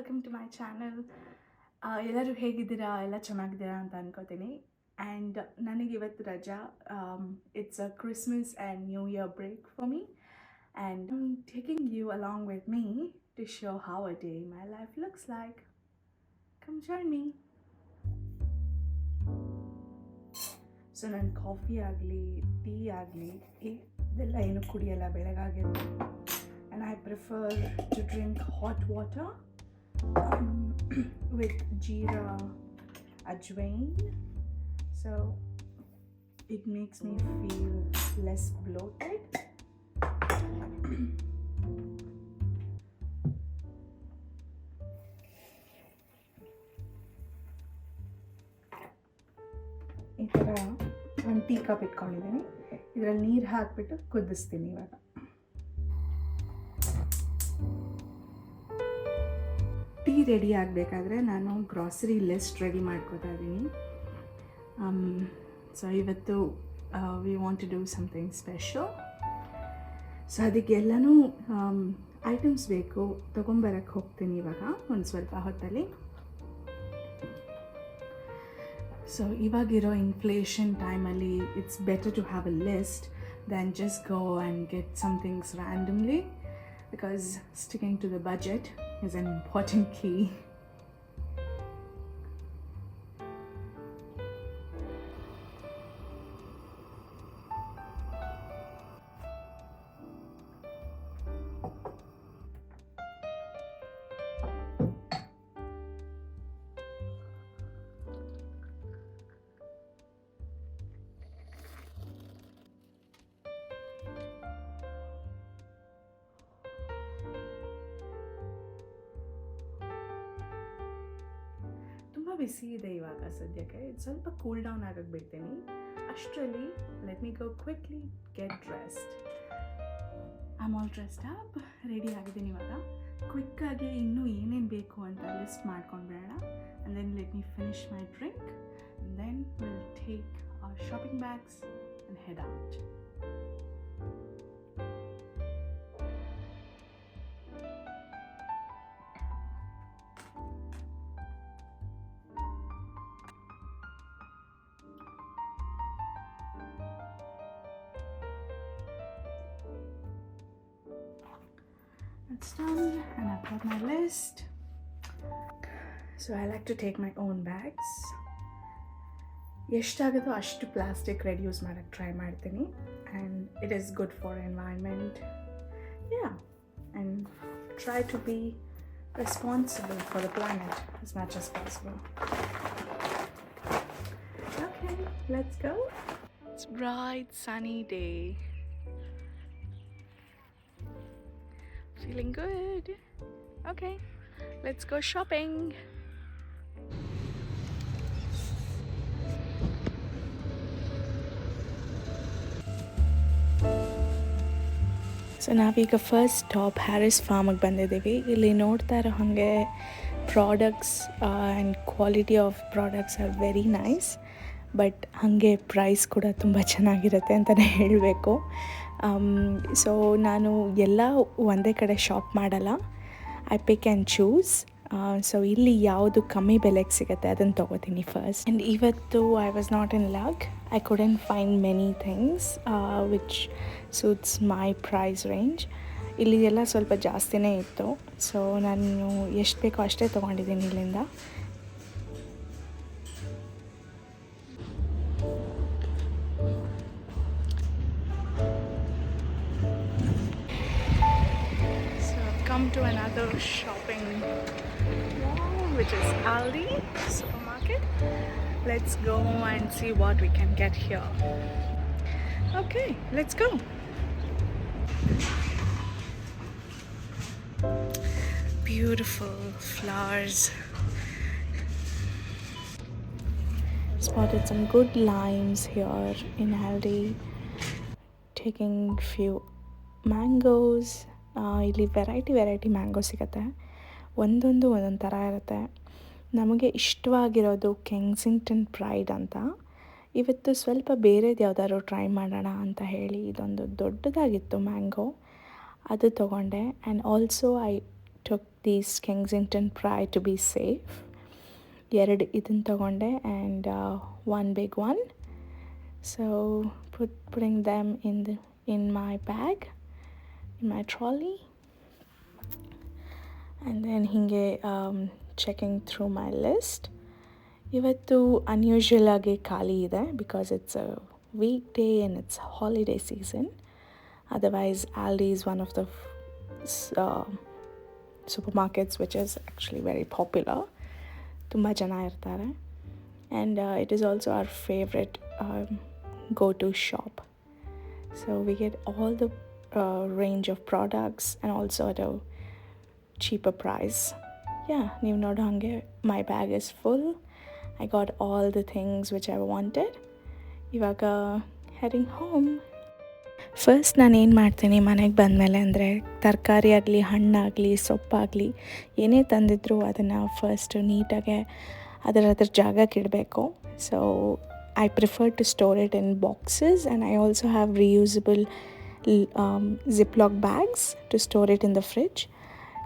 Welcome to my channel. ಎಲ್ಲರೂ ಹೇಗಿದ್ದೀರಾ? ಎಲ್ಲ ಚೆನ್ನಾಗಿದ್ದೀರಾ ಅಂತ ಅನ್ಕೋತೀನಿ. ಆ್ಯಂಡ್ ನನಗಿವತ್ತು ರಜಾ. It's a Christmas and New Year break for me and taking you along with me to show how a day my life looks like. Come join me. So ನಾನು coffee ಆಗಲಿ ಟೀ ಆಗಲಿ ಇದೆಲ್ಲ ಏನು ಕುಡಿಯಲ್ಲ ಬೆಳಗಾಗಿದ್ದು. And I prefer to drink hot water with jeera ajwain, so it makes me feel less bloated. ಈ ಥರ ಒಂದು tea cup ಇಟ್ಕೊಂಡಿದ್ದೀನಿ. ಇದರಲ್ಲಿ ನೀರು ಹಾಕಿಬಿಟ್ಟು ಕುದಿಸ್ತೀನಿ ಇವಾಗ. ಟೀ ರೆಡಿ ಆಗಬೇಕಾದ್ರೆ ನಾನು ಗ್ರಾಸರಿ ಲಿಸ್ಟ್ ರೆಡಿ ಮಾಡ್ಕೋತಾ ಇದ್ದೀನಿ. ಸೊ ಇವತ್ತು we want to do something special. So ಅದಕ್ಕೆಲ್ಲನೂ ಐಟಮ್ಸ್ ಬೇಕು, ತೊಗೊಂಬರಕ್ಕೆ ಹೋಗ್ತೀನಿ ಇವಾಗ ಒಂದು ಸ್ವಲ್ಪ ಹೊತ್ತಲ್ಲಿ. ಸೊ ಇವಾಗಿರೋ ಇನ್ಫ್ಲೇಷನ್ ಟೈಮಲ್ಲಿ it's better to have a list than just go and get some things randomly, because sticking to the budget is an important key. ತುಂಬ ಬಿಸಿ ಇದೆ ಇವಾಗ ಸದ್ಯಕ್ಕೆ. ಸ್ವಲ್ಪ ಕೂಲ್ ಡೌನ್ ಆಗಕ್ಕೆ ಬಿಡ್ತೀನಿ. ಅಷ್ಟರಲ್ಲಿ let me go quickly get dressed. I am all dressed up, ready ಆಗಿದ್ದೀನಿ ಇವಾಗ. ಕ್ವಿಕ್ಕಾಗಿ ಇನ್ನೂ ಏನೇನು ಬೇಕು ಅಂತ ಲಿಸ್ಟ್ ಮಾಡ್ಕೊಂಡ್ಬಿಡೋಣ. And then let me finish my drink and then will take our shopping bags and head out. It's done and I've got my list. So I like to take my own bags. ಎಷ್ಟಾಗುತ್ತೋ ಅಷ್ಟು plastic reduce ಮಾಡೋಕ್ಕೆ try ಮಾಡ್ತೀನಿ. And it is good for environment. Yeah, and try to be responsible for the planet as much as possible. Okay, let's go. It's a bright sunny day. Feeling good. Okay, let's go shopping. So ನಾವೀಗ first stop Harris ಫಾರ್ಮಿಗೆ ಬಂದಿದ್ದೀವಿ. ಇಲ್ಲಿ ನೋಡ್ತಾ ಇರೋ ಹಾಗೆ products and quality of products are very nice, but ಹಾಗೆ price ಕೂಡ ತುಂಬ ಚೆನ್ನಾಗಿರುತ್ತೆ ಅಂತಲೇ ಹೇಳಬೇಕು. ಸೊ ನಾನು ಎಲ್ಲ ಒಂದೇ ಕಡೆ ಶಾಪ್ ಮಾಡಲ್ಲ, I pick and choose. So ಇಲ್ಲಿ ಯಾವುದು ಕಮ್ಮಿ ಬೆಲೆಗೆ ಸಿಗುತ್ತೆ ಅದನ್ನು ತೊಗೋತೀನಿ ಫಸ್ಟ್. ಆ್ಯಂಡ್ ಇವತ್ತು I was not in luck. I couldn't find many things which suits my price range. ಇಲ್ಲಿ ಎಲ್ಲ ಸ್ವಲ್ಪ ಜಾಸ್ತಿನೇ ಇತ್ತು. ಸೊ ನಾನು ಎಷ್ಟು ಬೇಕೋ ಅಷ್ಟೇ ತೊಗೊಂಡಿದ್ದೀನಿ ಇಲ್ಲಿಂದ. Come to another shopping mall, which is Aldi supermarket. Let's go and see what we can get here. Okay, let's go. Beautiful flowers. Spotted some good limes here in Aldi. Taking few mangoes. ಇಲ್ಲಿ variety mango ಸಿಗುತ್ತೆ. ಒಂದೊಂದು ಒಂದೊಂದು ಥರ ಇರುತ್ತೆ. ನಮಗೆ ಇಷ್ಟವಾಗಿರೋದು Kensington pride ಅಂತ. ಇವತ್ತು ಸ್ವಲ್ಪ ಬೇರೆದು ಯಾವ್ದಾದ್ರು ಟ್ರೈ ಮಾಡೋಣ ಅಂತ ಹೇಳಿ ಇದೊಂದು ದೊಡ್ಡದಾಗಿತ್ತು ಮ್ಯಾಂಗೋ, ಅದು ತೊಗೊಂಡೆ. And also I took these Kensington Pride to be safe. ಎರಡು ಇದನ್ನು ತಗೊಂಡೆ and one big one. So putting them in my bag, in my trolley. And then ಹಿಂಗೆ checking through my list. ಇವತ್ತು unusual ಆಗಿ ಖಾಲಿ ಇದೆ because it's a weekday and it's holiday season. Otherwise, Aldi is one of the supermarkets which is actually very popular. ತುಂಬ ಜನ ಇರ್ತಾರೆ. And it is also our favorite go-to shop. So we get all the range of products and also at a cheaper price. Yeah, ನೀವು ನೋಡೋ ಹಾಗೆ my bag is full. I got all the things which I wanted. ಇವಾಗ heading home. First ನಾನು ಏನು ಮಾಡ್ತೀನಿ ಮನೆಗೆ ಬಂದಮೇಲೆ ಅಂದರೆ ತರಕಾರಿ ಆಗಲಿ ಹಣ್ಣಾಗಲಿ ಸೊಪ್ಪಾಗಲಿ ಏನೇ ತಂದಿದ್ರು ಅದನ್ನು ಫಸ್ಟ್ ನೀಟಾಗೆ ಅದರ ಜಾಗಕ್ಕೆ ಇಡಬೇಕು. So I prefer to store it in boxes, and I also have reusable Ziploc bags to store it in the fridge.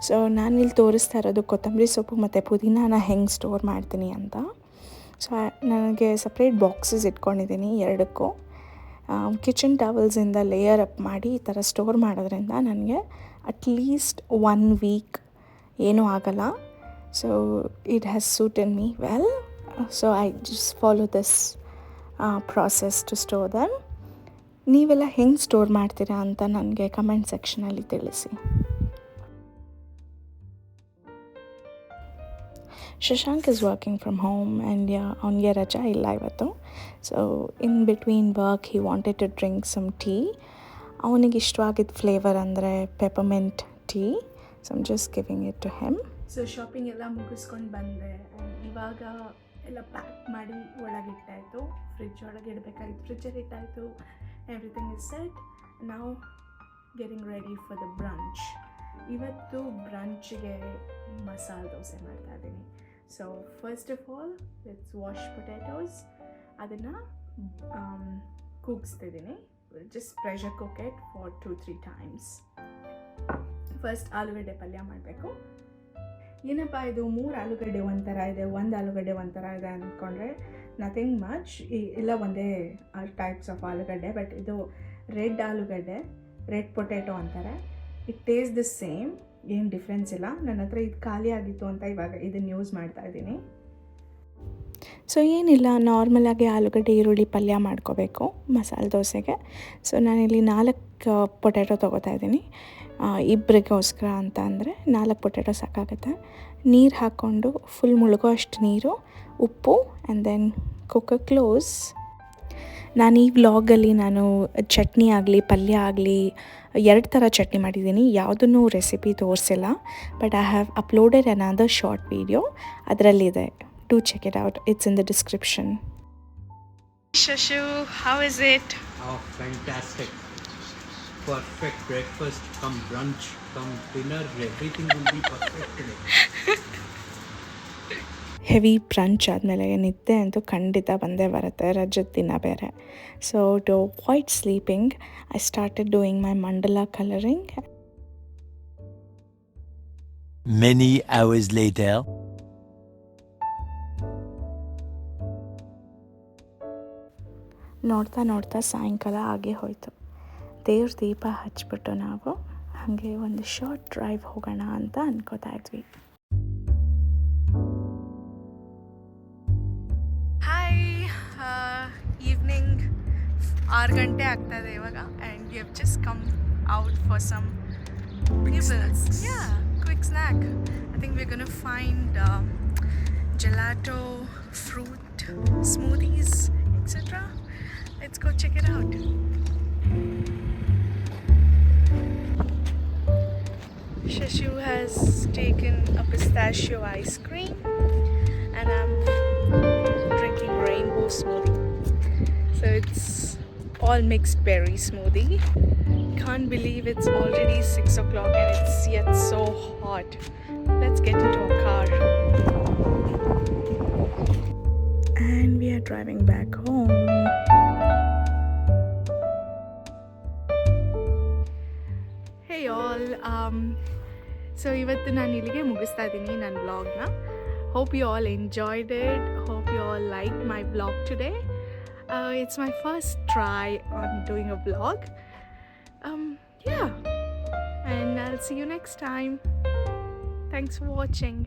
So ನಾನಿಲ್ಲಿ ತೋರಿಸ್ತಾ ಇರೋದು ಕೊತ್ತಂಬರಿ ಸೊಪ್ಪು ಮತ್ತು ಪುದೀನಾನ ಹೆಂಗೆ ಸ್ಟೋರ್ ಮಾಡ್ತೀನಿ ಅಂತ. ಸೊ ನನಗೆ ಸಪ್ರೇಟ್ ಬಾಕ್ಸಸ್ ಇಟ್ಕೊಂಡಿದ್ದೀನಿ ಎರಡಕ್ಕೂ. ಕಿಚನ್ ಟವಲ್ಸಿಂದ ಲೇಯರ್ ಅಪ್ ಮಾಡಿ ಈ ಥರ ಸ್ಟೋರ್ ಮಾಡೋದ್ರಿಂದ ನನಗೆ ಅಟ್ಲೀಸ್ಟ್ 1 ವೀಕ್ ಏನೂ ಆಗಲ್ಲ. So it has suited me well. So I just follow this process to store them. ನೀವೆಲ್ಲ ಹೆಂಗೆ ಸ್ಟೋರ್ ಮಾಡ್ತೀರಾ ಅಂತ ನನಗೆ ಕಮೆಂಟ್ ಸೆಕ್ಷನಲ್ಲಿ ತಿಳಿಸಿ. Shashank is working from home and ಅವನಿಗೆ ರಜಾ ಇಲ್ಲ ಇವತ್ತು. So in between work he wanted to drink some tea. ಅವನಿಗೆ ಇಷ್ಟವಾಗಿದ್ದ ಫ್ಲೇವರ್ ಅಂದರೆ peppermint tea. So I'm just giving it to him. So shopping ಎಲ್ಲ ಮುಗಿಸ್ಕೊಂಡು ಬಂದೆ. ಇವಾಗ ಎಲ್ಲ ಪ್ಯಾಕ್ ಮಾಡಿ ಒಳಗಿಟ್ಟಾಯಿತು. ಫ್ರಿಜ್ ಒಳಗೆ ಇಡಬೇಕಾಗಿತ್ತು, ಫ್ರಿಜ್ಜಲ್ಲಿ ಇಟ್ಟಾಯಿತು. Everything is set. ನಾವು getting ready for the brunch. ಇವತ್ತು ಬ್ರಂಚ್ಗೆ ಮಸಾಲೆ ದೋಸೆ ಮಾಡ್ತಾಯಿದ್ದೀನಿ. So first of all let's wash potatoes. ಅದನ್ನು ಕೂಗಿಸ್ತಿದ್ದೀನಿ. Just pressure cook it for 2-3 times. First ಆಲೂಗಡ್ಡೆ ಪಲ್ಯ ಮಾಡಬೇಕು. ಏನಪ್ಪ ಇದು 3 ಆಲೂಗಡ್ಡೆ ಒಂಥರ ಇದೆ, 1 ಆಲೂಗಡ್ಡೆ ಒಂಥರ ಇದೆ ಅಂದ್ಕೊಂಡ್ರೆ ನಥಿಂಗ್ ಮಚ್. ಇಲ್ಲ ಒಂದೇ ಟೈಪ್ಸ್ ಆಫ್ ಆಲೂಗಡ್ಡೆ, ಬಟ್ ಇದು ರೆಡ್ ಆಲೂಗಡ್ಡೆ, ರೆಡ್ ಪೊಟ್ಯಾಟೊ ಅಂತಾರೆ. ಇಟ್ ಟೇಸ್ಟ್ ದ ಸೇಮ್, ಏನು ಡಿಫ್ರೆನ್ಸ್ ಇಲ್ಲ. ನನ್ನ ಹತ್ರ ಇದು ಖಾಲಿ ಆಗಿತ್ತು ಅಂತ ಇವಾಗ ಇದನ್ನು ಯೂಸ್ ಮಾಡ್ತಾಯಿದ್ದೀನಿ. ಸೊ ಏನಿಲ್ಲ, ನಾರ್ಮಲಾಗಿ ಆಲೂಗಡ್ಡೆ ಈರುಳ್ಳಿ ಪಲ್ಯ ಮಾಡ್ಕೋಬೇಕು ಮಸಾಲೆ ದೋಸೆಗೆ. ಸೊ ನಾನಿಲ್ಲಿ 4 ಪೊಟ್ಯಾಟೊ ತೊಗೋತಾ ಇದ್ದೀನಿ. ಇಬ್ಬರಿಗೋಸ್ಕರ ಅಂತ ಅಂದರೆ 4 ಪೊಟ್ಯಾಟೊ ಸಾಕಾಗುತ್ತೆ. ನೀರು ಹಾಕ್ಕೊಂಡು ಫುಲ್ ಮುಳುಗೋ ಅಷ್ಟು ನೀರು, ಉಪ್ಪು, ಆ್ಯಂಡ್ ದೆನ್ ಕುಕ್ಕರ್ ಕ್ಲೋಸ್. ನಾನು ಈ ವ್ಲಾಗಲ್ಲಿ ನಾನು ಚಟ್ನಿ ಆಗಲಿ ಪಲ್ಯ ಆಗಲಿ 2 ಥರ ಚಟ್ನಿ ಮಾಡಿದ್ದೀನಿ. ಯಾವುದನ್ನು ರೆಸಿಪಿ ತೋರಿಸಿಲ್ಲ, but I have uploaded another short video, ಅದರಲ್ಲಿದೆ. Do check it out. It's in the description. Shashu, how is it? Oh, fantastic. Perfect breakfast, come brunch, come dinner, everything will be perfect today. Heavy brunch ಆದಮೇಲೆ ನಿದ್ದೆ ಅಂತೂ ಖಂಡಿತ ಬಂದೇ ಬರುತ್ತೆ, ರಜದ ದಿನ ಬೇರೆ. So to avoid sleeping I started doing my mandala colouring. Many hours later. ನೋಡ್ತಾ ನೋಡ್ತಾ ಸಾಯಂಕಾಲ ಆಗೇ ಹೋಯಿತು. ದೇವ್ರ ದೀಪ ಹಚ್ಬಿಟ್ಟು ನಾವು ಹಾಗೆ ಒಂದು ಶಾರ್ಟ್ ಡ್ರೈವ್ ಹೋಗೋಣ ಅಂತ ಅನ್ಕೋತಾ ಇದ್ವಿ. ಹಾಯ್, ಈವ್ನಿಂಗ್ 6 ಗಂಟೆ ಆಗ್ತಾಯಿದೆ ಇವಾಗ. And you have just come out for some nibbles. Yeah, quick snack. I think we're gonna find gelato, fruit, smoothies, etc. Let's go check it out. Shashu has taken a pistachio ice cream and I'm drinking rainbow smoothie. So it's all mixed berry smoothie. Can't believe it's already 6 o'clock and it's yet so hot. Let's get into a car. And we are driving back home. Hey all, so ಇವತ್ತು ನಾನು ಇಲ್ಲಿಗೆ ಮುಗಿಸ್ತಾ ಇದ್ದೀನಿ ನನ್ನ ಬ್ಲಾಗ್ನ. Hope you all enjoyed it. Hope you all like my blog today. It's my first try on doing a vlog. Yeah, and I'll see you next time. Thanks for watching.